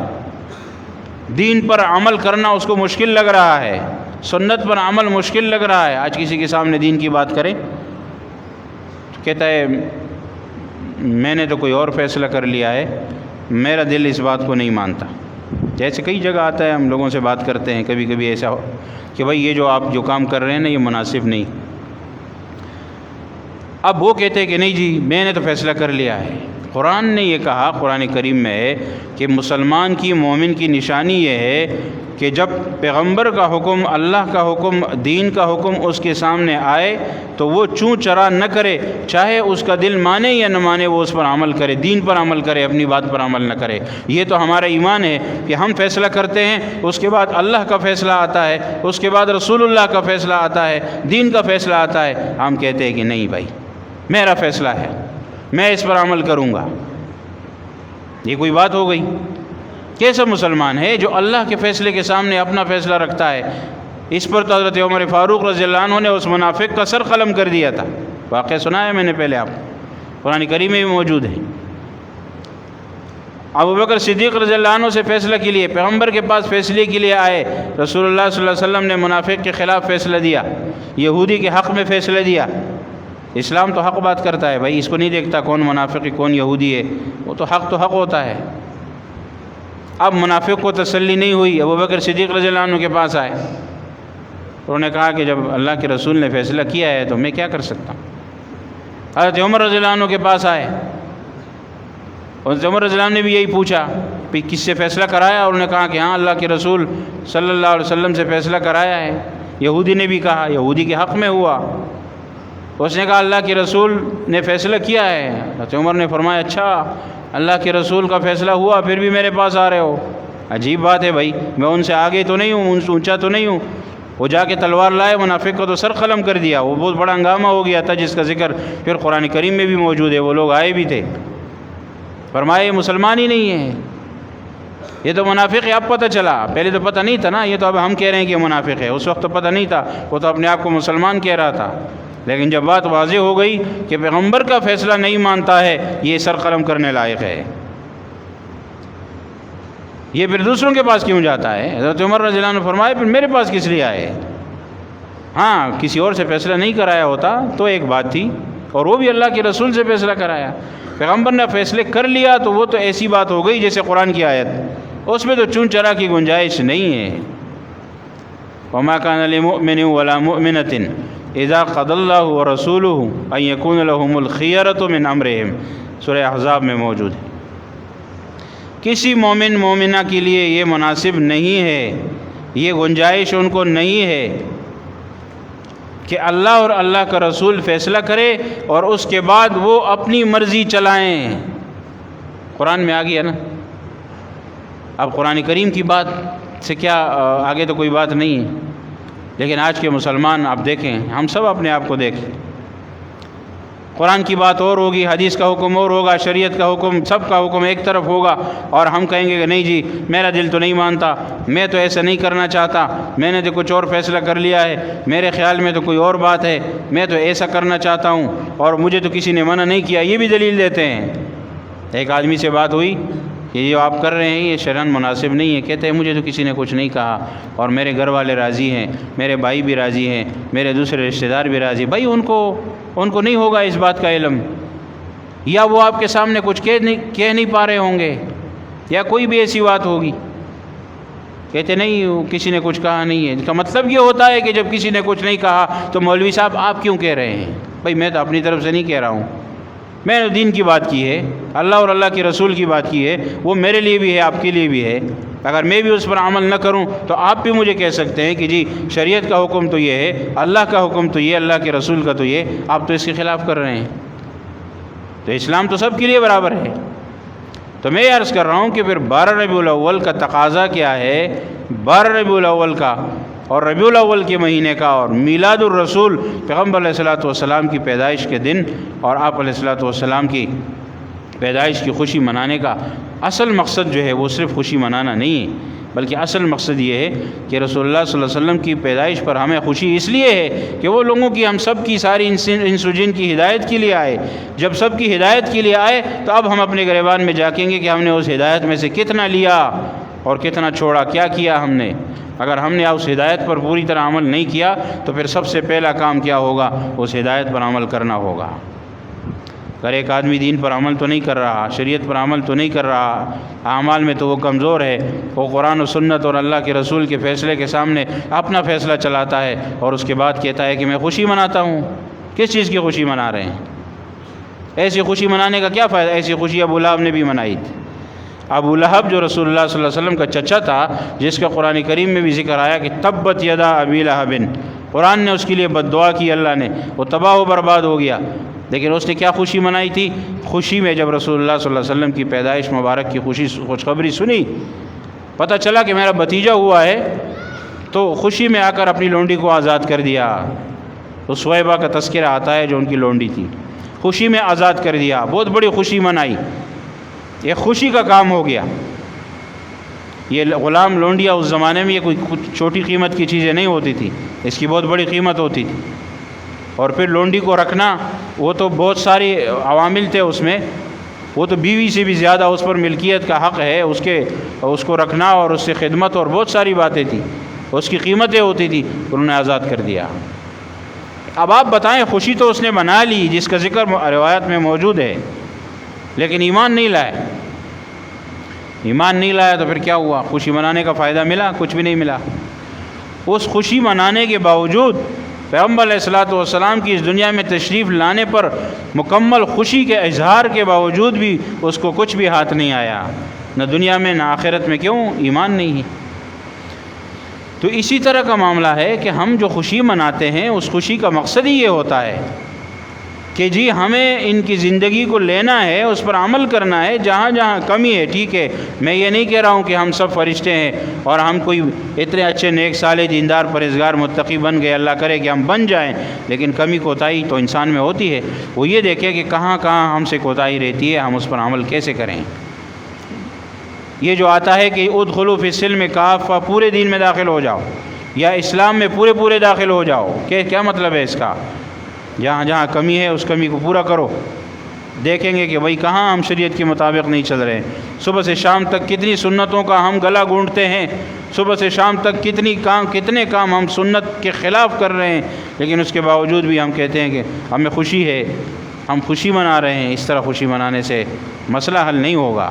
دین پر عمل کرنا اس کو مشکل لگ رہا ہے، سنت پر عمل مشکل لگ رہا ہے۔ آج کسی کے سامنے دین کی بات کریں تو کہتا ہے میں نے تو کوئی اور فیصلہ کر لیا ہے، میرا دل اس بات کو نہیں مانتا۔ جیسے کئی جگہ آتا ہے، ہم لوگوں سے بات کرتے ہیں، کبھی کبھی ایسا ہو کہ بھائی یہ جو آپ جو کام کر رہے ہیں نا یہ مناسب نہیں۔ اب وہ کہتے ہیں کہ نہیں جی میں نے تو فیصلہ کر لیا ہے۔ قرآن نے یہ کہا، قرآن کریم میں ہے کہ مسلمان کی، مومن کی نشانی یہ ہے کہ جب پیغمبر کا حکم، اللہ کا حکم، دین کا حکم اس کے سامنے آئے تو وہ چوں چرا نہ کرے، چاہے اس کا دل مانے یا نہ مانے، وہ اس پر عمل کرے، دین پر عمل کرے، اپنی بات پر عمل نہ کرے۔ یہ تو ہمارا ایمان ہے کہ ہم فیصلہ کرتے ہیں، اس کے بعد اللہ کا فیصلہ آتا ہے، اس کے بعد رسول اللہ کا فیصلہ آتا ہے، دین کا فیصلہ آتا ہے، ہم کہتے ہیں کہ نہیں بھائی میرا فیصلہ ہے، میں اس پر عمل کروں گا۔ یہ کوئی بات ہو گئی؟ کیسا مسلمان ہے جو اللہ کے فیصلے کے سامنے اپنا فیصلہ رکھتا ہے؟ اس پر تو حضرت عمر فاروق رضی اللہ عنہ نے اس منافق کا سر قلم کر دیا تھا، واقعہ سنا ہے میں نے پہلے، آپ قرآن کریم میں بھی موجود ہے۔ ابوبکر صدیق رضی اللہ عنہ سے فیصلہ کے لیے پیغمبر کے پاس فیصلے کے لیے آئے، رسول اللہ صلی اللہ علیہ وسلم نے منافق کے خلاف فیصلہ دیا، یہودی کے حق میں فیصلہ دیا۔ اسلام تو حق بات کرتا ہے بھائی، اس کو نہیں دیکھتا کون منافق ہے کون یہودی ہے، وہ تو حق ہوتا ہے۔ اب منافق کو تسلی نہیں ہوئی، ابوبکر صدیق رضی اللہ عنہ کے پاس آئے، انہوں نے کہا کہ جب اللہ کے رسول نے فیصلہ کیا ہے تو میں کیا کر سکتا ہوں۔ حضرت عمر رضی اللہ عنہ کے پاس آئے، حضرت عمر رضی اللہ عنہ نے بھی یہی پوچھا کہ کس سے فیصلہ کرایا، اور انہوں نے کہا کہ ہاں اللہ کے رسول صلی اللہ علیہ وسلم سے فیصلہ کرایا ہے۔ یہودی نے بھی کہا، یہودی کے حق میں ہوا، اس نے کہا اللہ کے رسول نے فیصلہ کیا ہے۔ حضرت عمر نے فرمایا اچھا اللہ کے رسول کا فیصلہ ہوا پھر بھی میرے پاس آ رہے ہو، عجیب بات ہے بھائی، میں ان سے آگے تو نہیں ہوں، ان سے اونچا تو نہیں ہوں۔ وہ جا کے تلوار لائے، منافق کو تو سر قلم کر دیا، وہ بہت بڑا ہنگامہ ہو گیا تھا جس کا ذکر پھر قرآن کریم میں بھی موجود ہے، وہ لوگ آئے بھی تھے، فرمایا یہ مسلمان ہی نہیں ہے، یہ تو منافق ہے۔ اب پتہ چلا، پہلے تو پتہ نہیں تھا نا، یہ تو اب ہم کہہ رہے ہیں کہ یہ منافق ہے، اس وقت تو پتہ نہیں تھا، وہ تو اپنے آپ کو مسلمان کہہ رہا تھا۔ لیکن جب بات واضح ہو گئی کہ پیغمبر کا فیصلہ نہیں مانتا ہے، یہ سر قلم کرنے لائق ہے، یہ پھر دوسروں کے پاس کیوں جاتا ہے؟ حضرت عمر رضی اللہ عنہ نے فرمایا پھر میرے پاس کس لیے آئے؟ ہاں کسی اور سے فیصلہ نہیں کرایا ہوتا تو ایک بات تھی، اور وہ بھی اللہ کے رسول سے فیصلہ کرایا، پیغمبر نے فیصلے کر لیا تو وہ تو ایسی بات ہو گئی جیسے قرآن کی آیت، اس میں تو چون چرا کی گنجائش نہیں ہے۔ وما كان لمؤمن ولا مؤمنة اذا قضى الله ورسوله ان يكون لهم الخيرة من امرهم، سورہ احزاب میں موجود ہے۔ کسی مومن مومنہ کے لیے یہ مناسب نہیں ہے، یہ گنجائش ان کو نہیں ہے کہ اللہ اور اللہ کا رسول فیصلہ کرے اور اس کے بعد وہ اپنی مرضی چلائیں۔ قرآن میں آ گیا نا، اب قرآن کریم کی بات سے کیا آگے تو کوئی بات نہیں ہے، لیکن آج کے مسلمان آپ دیکھیں، ہم سب اپنے آپ کو دیکھیں، قرآن کی بات اور ہوگی، حدیث کا حکم اور ہوگا، شریعت کا حکم، سب کا حکم ایک طرف ہوگا، اور ہم کہیں گے کہ نہیں جی میرا دل تو نہیں مانتا، میں تو ایسا نہیں کرنا چاہتا، میں نے تو کچھ اور فیصلہ کر لیا ہے، میرے خیال میں تو کوئی اور بات ہے، میں تو ایسا کرنا چاہتا ہوں اور مجھے تو کسی نے منع نہیں کیا، یہ بھی دلیل دیتے ہیں۔ ایک آدمی سے بات ہوئی کہ یہ جو آپ کر رہے ہیں یہ شرعاً مناسب نہیں ہے، کہتے ہیں مجھے تو کسی نے کچھ نہیں کہا اور میرے گھر والے راضی ہیں، میرے بھائی بھی راضی ہیں، میرے دوسرے رشتہ دار بھی راضی۔ بھائی ان کو نہیں ہوگا اس بات کا علم، یا وہ آپ کے سامنے کچھ کہہ نہیں پا رہے ہوں گے، یا کوئی بھی ایسی بات ہوگی، کہتے نہیں کسی نے کچھ کہا نہیں ہے۔ اس کا مطلب یہ ہوتا ہے کہ جب کسی نے کچھ نہیں کہا تو مولوی صاحب آپ کیوں کہہ رہے ہیں؟ بھائی میں تو اپنی طرف سے نہیں کہہ رہا ہوں، میں نے دین کی بات کی ہے، اللہ اور اللہ کے رسول کی بات کی ہے، وہ میرے لیے بھی ہے، آپ کے لیے بھی ہے۔ اگر میں بھی اس پر عمل نہ کروں تو آپ بھی مجھے کہہ سکتے ہیں کہ جی شریعت کا حکم تو یہ ہے، اللہ کا حکم تو یہ، اللہ کے رسول کا تو یہ، آپ تو اس کے خلاف کر رہے ہیں۔ تو اسلام تو سب کے لیے برابر ہے۔ تو میں یہ عرض کر رہا ہوں کہ پھر 12 ربیع الاول کا تقاضا کیا ہے، 12 ربیع الاول کا اور ربیع الاول کے مہینے کا اور میلاد الرسول پیغمبر علیہ الصلوۃ والسلام کی پیدائش کے دن اور آپ علیہ الصلوۃ والسلام کی پیدائش کی خوشی منانے کا اصل مقصد جو ہے وہ صرف خوشی منانا نہیں ہے، بلکہ اصل مقصد یہ ہے کہ رسول اللہ صلی اللہ علیہ وسلم کی پیدائش پر ہمیں خوشی اس لیے ہے کہ وہ لوگوں کی، ہم سب کی، ساری انس و جن کی ہدایت کے لیے آئے۔ جب سب کی ہدایت کے لیے آئے تو اب ہم اپنے گریبان میں جھانکیں گے کہ ہم نے اس ہدایت میں سے کتنا لیا اور کتنا چھوڑا، کیا کیا ہم نے۔ اگر ہم نے اس ہدایت پر پوری طرح عمل نہیں کیا تو پھر سب سے پہلا کام کیا ہوگا، اس ہدایت پر عمل کرنا ہوگا۔ اگر ایک آدمی دین پر عمل تو نہیں کر رہا، شریعت پر عمل تو نہیں کر رہا، اعمال میں تو وہ کمزور ہے، وہ قرآن و سنت اور اللہ کے رسول کے فیصلے کے سامنے اپنا فیصلہ چلاتا ہے اور اس کے بعد کہتا ہے کہ میں خوشی مناتا ہوں۔ کس چیز کی خوشی منا رہے ہیں؟ ایسی خوشی منانے کا کیا فائدہ؟ ایسی خوشی ابو لہب نے بھی منائی تھی۔ ابو لہب جو رسول اللہ صلی اللہ علیہ وسلم کا چچا تھا، جس کا قرآن کریم میں بھی ذکر آیا کہ تبت یدا ابی لہب، قرآن نے اس کے لیے بد دعا کی، اللہ نے، وہ تباہ و برباد ہو گیا۔ لیکن اس نے کیا خوشی منائی تھی؟ خوشی میں جب رسول اللہ صلی اللہ علیہ وسلم کی پیدائش مبارک کی خوشخبری سنی، پتہ چلا کہ میرا بھتیجا ہوا ہے، تو خوشی میں آ کر اپنی لونڈی کو آزاد کر دیا۔ تو سویبہ کا تذکرہ آتا ہے جو ان کی لونڈی تھی، خوشی میں آزاد کر دیا، بہت بڑی خوشی منائی، یہ خوشی کا کام ہو گیا۔ یہ غلام لونڈیاں اس زمانے میں یہ کوئی چھوٹی قیمت کی چیزیں نہیں ہوتی تھی، اس کی بہت بڑی قیمت ہوتی تھی۔ اور پھر لونڈی کو رکھنا، وہ تو بہت ساری عوامل تھے اس میں، وہ تو بیوی سے بھی زیادہ اس پر ملکیت کا حق ہے، اس کو رکھنا اور اس سے خدمت اور بہت ساری باتیں تھیں، اس کی قیمتیں ہوتی تھی، انہوں نے آزاد کر دیا۔ اب آپ بتائیں، خوشی تو اس نے منا لی جس کا ذکر روایت میں موجود ہے، لیکن ایمان نہیں لایا۔ ایمان نہیں لایا تو پھر کیا ہوا؟ خوشی منانے کا فائدہ ملا؟ کچھ بھی نہیں ملا۔ اس خوشی منانے کے باوجود پیغمبر علیہ الصلوۃ والسلام کی اس دنیا میں تشریف لانے پر مکمل خوشی کے اظہار کے باوجود بھی اس کو کچھ بھی ہاتھ نہیں آیا، نہ دنیا میں نہ آخرت میں۔ کیوں؟ ایمان نہیں ہے۔ تو اسی طرح کا معاملہ ہے کہ ہم جو خوشی مناتے ہیں اس خوشی کا مقصد ہی یہ ہوتا ہے کہ جی ہمیں ان کی زندگی کو لینا ہے، اس پر عمل کرنا ہے، جہاں جہاں کمی ہے ٹھیک ہے، میں یہ نہیں کہہ رہا ہوں کہ ہم سب فرشتے ہیں اور ہم کوئی اتنے اچھے نیک صالح دیندار پرہیزگار متقی بن گئے، اللہ کرے کہ ہم بن جائیں، لیکن کمی کوتاہی تو انسان میں ہوتی ہے۔ وہ یہ دیکھے کہ کہاں کہاں ہم سے کوتاہی رہتی ہے، ہم اس پر عمل کیسے کریں۔ یہ جو آتا ہے کہ ادخلوا فی السلم کافہ، پورے دین میں داخل ہو جاؤ، یا اسلام میں پورے داخل ہو جاؤ، کیا مطلب ہے اس کا؟ جہاں جہاں کمی ہے اس کمی کو پورا کرو۔ دیکھیں گے کہ بھائی کہاں ہم شریعت کے مطابق نہیں چل رہے ہیں۔ صبح سے شام تک کتنی سنتوں کا ہم گلا گونٹتے ہیں، صبح سے شام تک کتنے کام ہم سنت کے خلاف کر رہے ہیں، لیکن اس کے باوجود بھی ہم کہتے ہیں کہ ہمیں خوشی ہے، ہم خوشی منا رہے ہیں۔ اس طرح خوشی منانے سے مسئلہ حل نہیں ہوگا،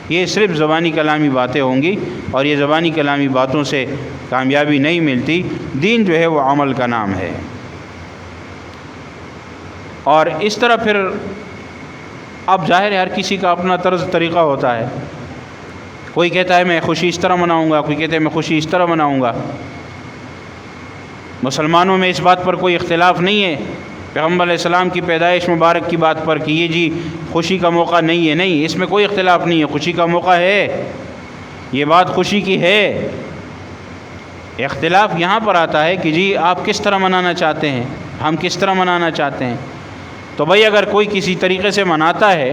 یہ صرف زبانی کلامی باتیں ہوں گی، اور یہ زبانی کلامی باتوں سے کامیابی نہیں ملتی۔ دین جو ہے وہ عمل کا نام ہے۔ اور اس طرح پھر اب ظاہر ہے ہر کسی کا اپنا طرز طریقہ ہوتا ہے، کوئی کہتا ہے میں خوشی اس طرح مناؤں گا، کوئی کہتا ہے میں خوشی اس طرح مناؤں گا۔ مسلمانوں میں اس بات پر کوئی اختلاف نہیں ہے پیغمبر علیہ السلام کی پیدائش مبارک کی بات پر کہ یہ جی خوشی کا موقع نہیں ہے، نہیں، اس میں کوئی اختلاف نہیں ہے، خوشی کا موقع ہے، یہ بات خوشی کی ہے۔ اختلاف یہاں پر آتا ہے کہ جی آپ کس طرح منانا چاہتے ہیں، ہم کس طرح منانا چاہتے ہیں۔ تو بھائی اگر کوئی کسی طریقے سے مناتا ہے،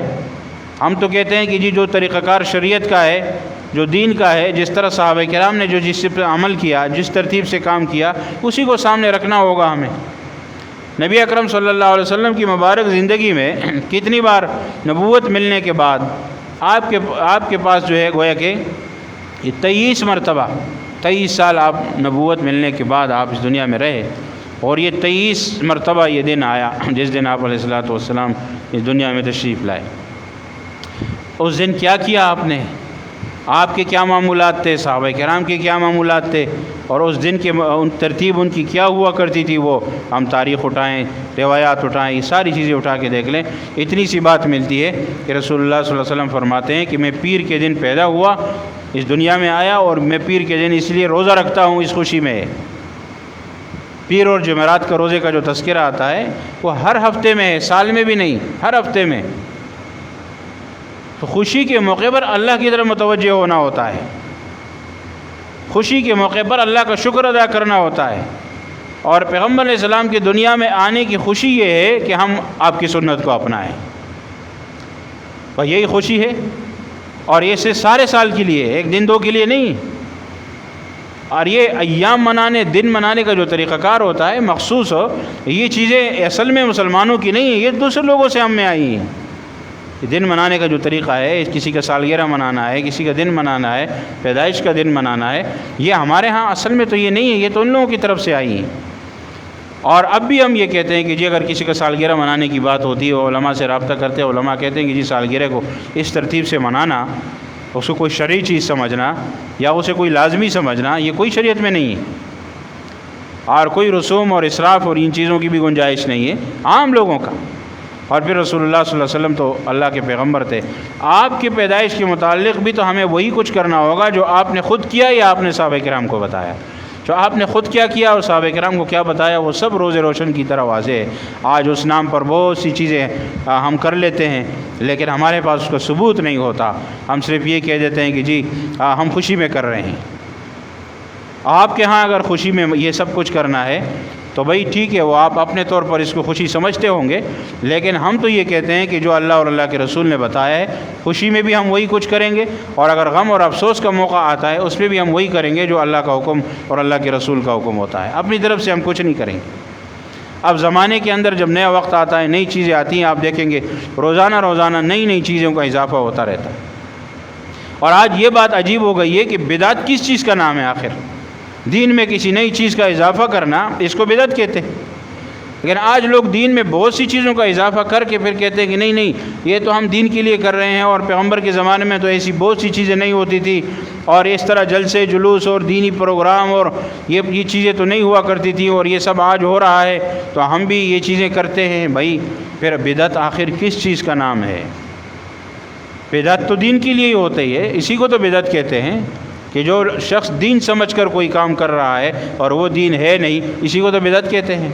ہم تو کہتے ہیں کہ جی جو طریقہ کار شریعت کا ہے، جو دین کا ہے، جس طرح صحابہ کرام نے جو جس پر عمل کیا، جس ترتیب سے کام کیا، اسی کو سامنے رکھنا ہوگا ہمیں۔ نبی اکرم صلی اللہ علیہ وسلم کی مبارک زندگی میں کتنی بار نبوت ملنے کے بعد آپ کے پاس جو ہے گویا کہ یہ 23 مرتبہ 23 سال آپ نبوت ملنے کے بعد آپ اس دنیا میں رہے، اور یہ 23 مرتبہ یہ دن آیا جس دن آپ علیہ الصلوۃ والسلام اس دنیا میں تشریف لائے۔ اس دن کیا کیا آپ نے؟ آپ کے کیا معمولات تھے، صحابہ کرام کے کیا معمولات تھے، اور اس دن کے ترتیب ان کی کیا ہوا کرتی تھی، وہ ہم تاریخ اٹھائیں، روایات اٹھائیں، یہ ساری چیزیں اٹھا کے دیکھ لیں، اتنی سی بات ملتی ہے کہ رسول اللہ صلی اللہ علیہ وسلم فرماتے ہیں کہ میں پیر کے دن پیدا ہوا، اس دنیا میں آیا، اور میں پیر کے دن اس لیے روزہ رکھتا ہوں اس خوشی میں۔ پیر اور جمعرات کا روزے کا جو تذکرہ آتا ہے وہ ہر ہفتے میں ہے، سال میں بھی نہیں، ہر ہفتے میں۔ تو خوشی کے موقع پر اللہ کی طرف متوجہ ہونا ہوتا ہے، خوشی کے موقع پر اللہ کا شکر ادا کرنا ہوتا ہے، اور پیغمبر علیہ السلام کی دنیا میں آنے کی خوشی یہ ہے کہ ہم آپ کی سنت کو اپنائیں، اور یہی خوشی ہے، اور یہ سے سارے سال کے لیے، ایک دن دو کے لیے نہیں۔ اور یہ ایام منانے، دن منانے کا جو طریقہ کار ہوتا ہے مخصوص ہو، یہ چیزیں اصل میں مسلمانوں کی نہیں ہیں، یہ دوسرے لوگوں سے ہم میں آئی ہیں۔ دن منانے کا جو طریقہ ہے، کسی کا سالگرہ منانا ہے، کسی کا دن منانا ہے، پیدائش کا دن منانا ہے، یہ ہمارے ہاں اصل میں تو یہ نہیں ہے، یہ تو ان لوگوں کی طرف سے آئی ہیں۔ اور اب بھی ہم یہ کہتے ہیں کہ جی اگر کسی کا سالگرہ منانے کی بات ہوتی ہے، علماء سے رابطہ کرتے ہیں، علماء کہتے ہیں کہ جی سالگرہ کو اس ترتیب سے منانا، اس کو کوئی شرعی چیز سمجھنا یا اسے کوئی لازمی سمجھنا، یہ کوئی شریعت میں نہیں ہے، اور کوئی رسوم اور اسراف اور ان چیزوں کی بھی گنجائش نہیں ہے، عام لوگوں کا۔ اور پھر رسول اللہ صلی اللہ علیہ وسلم تو اللہ کے پیغمبر تھے، آپ کی پیدائش کے متعلق بھی تو ہمیں وہی کچھ کرنا ہوگا جو آپ نے خود کیا یا آپ نے صحابہ کرام کو بتایا۔ جو آپ نے خود کیا کیا اور صحابہ کرام کو کیا بتایا، وہ سب روز روشن کی طرح واضح ہے۔ آج اس نام پر بہت سی چیزیں ہم کر لیتے ہیں، لیکن ہمارے پاس اس کا ثبوت نہیں ہوتا، ہم صرف یہ کہہ دیتے ہیں کہ جی ہم خوشی میں کر رہے ہیں۔ آپ کے ہاں اگر خوشی میں یہ سب کچھ کرنا ہے تو بھائی ٹھیک ہے، وہ آپ اپنے طور پر اس کو خوشی سمجھتے ہوں گے، لیکن ہم تو یہ کہتے ہیں کہ جو اللہ اور اللہ کے رسول نے بتایا ہے، خوشی میں بھی ہم وہی کچھ کریں گے، اور اگر غم اور افسوس کا موقع آتا ہے اس میں بھی ہم وہی کریں گے جو اللہ کا حکم اور اللہ کے رسول کا حکم ہوتا ہے، اپنی طرف سے ہم کچھ نہیں کریں گے۔ اب زمانے کے اندر جب نیا وقت آتا ہے، نئی چیزیں آتی ہیں، آپ دیکھیں گے روزانہ نئی چیزوں کا اضافہ ہوتا رہتا ہے۔ اور آج یہ بات عجیب ہو گئی ہے کہ بدعت کس چیز کا نام ہے؟ آخر دین میں کسی نئی چیز کا اضافہ کرنا، اس کو بدعت کہتے ہیں۔ لیکن آج لوگ دین میں بہت سی چیزوں کا اضافہ کر کے پھر کہتے ہیں کہ نہیں یہ تو ہم دین کے لیے کر رہے ہیں، اور پیغمبر کے زمانے میں تو ایسی بہت سی چیزیں نہیں ہوتی تھی، اور اس طرح جلسے جلوس اور دینی پروگرام اور یہ چیزیں تو نہیں ہوا کرتی تھیں، اور یہ سب آج ہو رہا ہے تو ہم بھی یہ چیزیں کرتے ہیں۔ بھائی پھر بدعت آخر کس چیز کا نام ہے؟ بدعت تو دین کے لیے ہی ہوتی ہے، اسی کو تو بدعت کہتے ہیں، کہ جو شخص دین سمجھ کر کوئی کام کر رہا ہے اور وہ دین ہے نہیں، اسی کو تو بدعت کہتے ہیں۔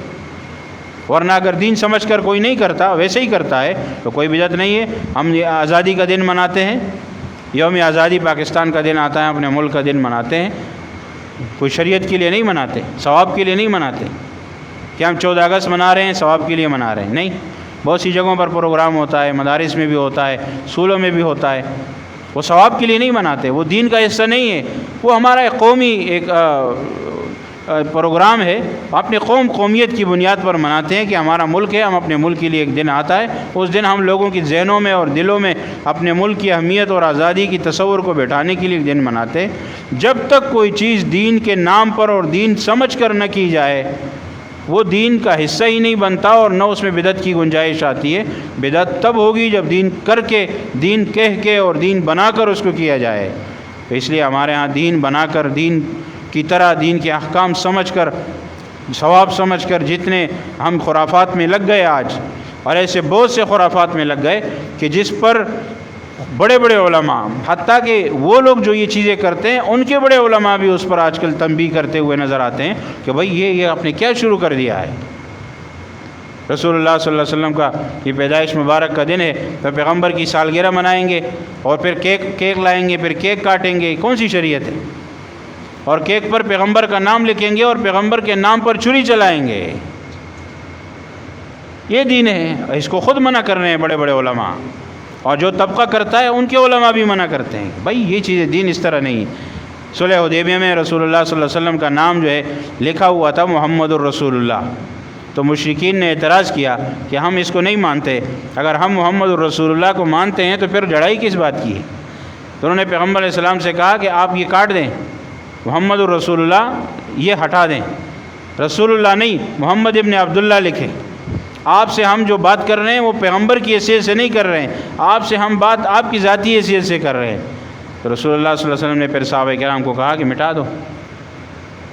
ورنہ اگر دین سمجھ کر کوئی نہیں کرتا، ویسے ہی کرتا ہے تو کوئی بدعت نہیں ہے۔ ہم آزادی کا دن مناتے ہیں، یوم آزادی پاکستان کا دن آتا ہے، اپنے ملک کا دن مناتے ہیں، کوئی شریعت کے لیے نہیں مناتے، ثواب کے لیے نہیں مناتے کہ ہم 14 اگست منا رہے ہیں ثواب کے لیے منا رہے ہیں، نہیں۔ بہت سی جگہوں پر پروگرام ہوتا ہے، مدارس میں بھی ہوتا ہے، اسکولوں میں بھی ہوتا ہے، وہ ثواب کے لیے نہیں مناتے، وہ دین کا حصہ نہیں ہے، وہ ہمارا ایک قومی ایک پروگرام ہے، اپنے قومیت کی بنیاد پر مناتے ہیں کہ ہمارا ملک ہے، ہم اپنے ملک کے لیے ایک دن آتا ہے، اس دن ہم لوگوں کی ذہنوں میں اور دلوں میں اپنے ملک کی اہمیت اور آزادی کی تصور کو بٹھانے کے لیے ایک دن مناتے ہیں۔ جب تک کوئی چیز دین کے نام پر اور دین سمجھ کر نہ کی جائے، وہ دین کا حصہ ہی نہیں بنتا، اور نہ اس میں بدعت کی گنجائش آتی ہے۔ بدعت تب ہوگی جب دین کر کے، دین کہہ کے اور دین بنا کر اس کو کیا جائے۔ تو اس لیے ہمارے ہاں دین بنا کر، دین کی طرح، دین کے احکام سمجھ کر، ثواب سمجھ کر جتنے ہم خرافات میں لگ گئے آج، اور ایسے بہت سے خرافات میں لگ گئے کہ جس پر بڑے بڑے علماء، حتیٰ کہ وہ لوگ جو یہ چیزیں کرتے ہیں ان کے بڑے علماء بھی اس پر آج کل تنبیہ کرتے ہوئے نظر آتے ہیں کہ بھئی یہ آپ نے کیا شروع کر دیا ہے۔ رسول اللہ صلی اللہ علیہ وسلم کا یہ پیدائش مبارک کا دن ہے، تو پیغمبر کی سالگرہ منائیں گے، اور پھر کیک لائیں گے، پھر کیک کاٹیں گے، کون سی شریعت ہے؟ اور کیک پر پیغمبر کا نام لکھیں گے اور پیغمبر کے نام پر چھری چلائیں گے، یہ دین ہے، اس کو خود منع کر رہے ہیں بڑے بڑے علماء، اور جو طبقہ کرتا ہے ان کے علماء بھی منع کرتے ہیں بھائی یہ چیزیں دین اس طرح نہیں۔ صلح حدیبیہ میں رسول اللہ صلی اللہ علیہ وسلم کا نام جو ہے لکھا ہوا تھا محمد الرسول اللہ، تو مشرکین نے اعتراض کیا کہ ہم اس کو نہیں مانتے، اگر ہم محمد الرسول اللہ کو مانتے ہیں تو پھر لڑائی کس بات کی ہے؟ تو انہوں نے پیغمبر علیہ السلام سے کہا کہ آپ یہ کاٹ دیں، محمد الرسول اللہ یہ ہٹا دیں، رسول اللہ نہیں محمد ابن عبداللہ لکھیں۔ آپ سے ہم جو بات کر رہے ہیں وہ پیغمبر کی حیثیت سے نہیں کر رہے ہیں، آپ سے ہم بات آپ کی ذاتی حیثیت سے کر رہے ہیں۔ تو رسول اللہ صلی اللہ علیہ وسلم نے پھر صحابہ کرام کو کہا کہ مٹا دو۔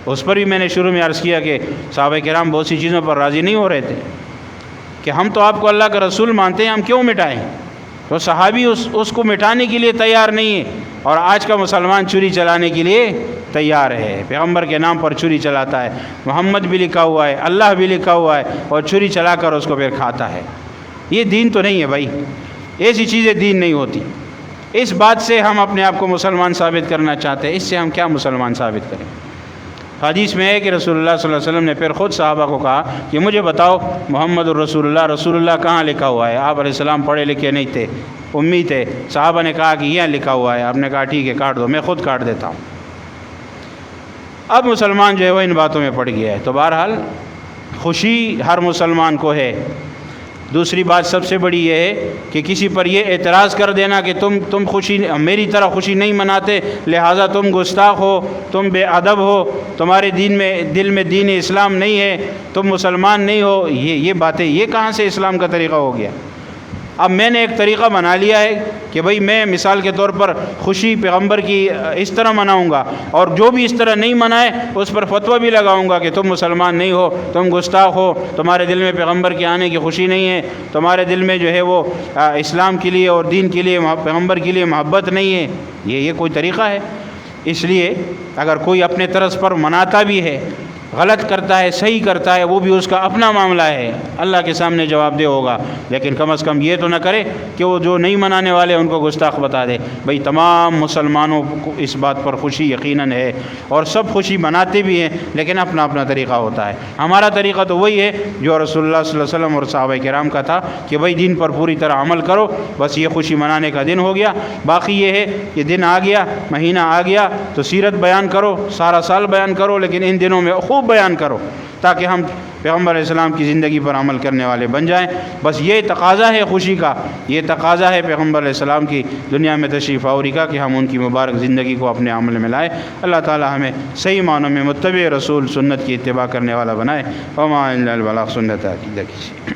اس پر بھی میں نے شروع میں عرض کیا کہ صحابہ کرام بہت سی چیزوں پر راضی نہیں ہو رہے تھے کہ ہم تو آپ کو اللہ کا رسول مانتے ہیں، ہم کیوں مٹائیں؟ تو صحابی اس کو مٹانے کے لیے تیار نہیں ہے، اور آج کا مسلمان چھری چلانے کے لیے تیار ہے، پیغمبر کے نام پر چھری چلاتا ہے، محمد بھی لکھا ہوا ہے، اللہ بھی لکھا ہوا ہے، اور چھری چلا کر اس کو پھر کھاتا ہے۔ یہ دین تو نہیں ہے بھائی، ایسی چیزیں دین نہیں ہوتی۔ اس بات سے ہم اپنے آپ کو مسلمان ثابت کرنا چاہتے ہیں، اس سے ہم کیا مسلمان ثابت کریں؟ حدیث میں ہے کہ رسول اللہ صلی اللہ علیہ وسلم نے پھر خود صحابہ کو کہا کہ مجھے بتاؤ محمد الرسول اللہ، رسول اللہ کہاں لکھا ہوا ہے؟ آپ علیہ السلام پڑھے لکھے نہیں تھے، امی تھے۔ صحابہ نے کہا کہ یہاں لکھا ہوا ہے۔ آپ نے کہا ٹھیک ہے کاٹ دو، میں خود کاٹ دیتا ہوں۔ اب مسلمان جو ہے وہ ان باتوں میں پڑ گیا ہے۔ تو بہرحال خوشی ہر مسلمان کو ہے۔ دوسری بات سب سے بڑی یہ ہے کہ کسی پر یہ اعتراض کر دینا کہ تم خوشی میری طرح خوشی نہیں مناتے، لہٰذا تم گستاخ ہو، تم بے ادب ہو، تمہارے دل میں دین اسلام نہیں ہے، تم مسلمان نہیں ہو، یہ باتیں یہ کہاں سے اسلام کا طریقہ ہو گیا؟ اب میں نے ایک طریقہ بنا لیا ہے کہ بھئی میں مثال کے طور پر خوشی پیغمبر کی اس طرح مناؤں گا، اور جو بھی اس طرح نہیں منائے اس پر فتویٰ بھی لگاؤں گا کہ تم مسلمان نہیں ہو، تم گستاخ ہو، تمہارے دل میں پیغمبر کے آنے کی خوشی نہیں ہے، تمہارے دل میں جو ہے وہ اسلام کے لیے اور دین کے لیے پیغمبر کے لیے محبت نہیں ہے۔ یہ کوئی طریقہ ہے؟ اس لیے اگر کوئی اپنے طرز پر مناتا بھی ہے، غلط کرتا ہے، صحیح کرتا ہے، وہ بھی اس کا اپنا معاملہ ہے، اللہ کے سامنے جواب دہ ہوگا، لیکن کم از کم یہ تو نہ کرے کہ وہ جو نہیں منانے والے ان کو گستاخ بتا دے۔ بھئی تمام مسلمانوں کو اس بات پر خوشی یقیناً ہے، اور سب خوشی مناتے بھی ہیں، لیکن اپنا اپنا طریقہ ہوتا ہے۔ ہمارا طریقہ تو وہی ہے جو رسول اللہ صلی اللہ علیہ وسلم اور صحابہ کرام کا تھا کہ بھئی دین پر پوری طرح عمل کرو، بس یہ خوشی منانے کا دن ہو گیا۔ باقی یہ ہے کہ دن آ گیا، مہینہ آ گیا تو سیرت بیان کرو، سارا سال بیان کرو، لیکن ان دنوں میں خوب بیان کرو تاکہ ہم پیغمبر علیہ السلام کی زندگی پر عمل کرنے والے بن جائیں۔ بس یہ تقاضا ہے خوشی کا، یہ تقاضا ہے پیغمبر علیہ السلام کی دنیا میں تشریف آوری کا کہ ہم ان کی مبارک زندگی کو اپنے عمل میں لائیں۔ اللہ تعالی ہمیں صحیح معنوں میں متبع رسول سنت کی اتباع کرنے والا بنائے۔ وما الا البلاغ، سنت عقیدہ کی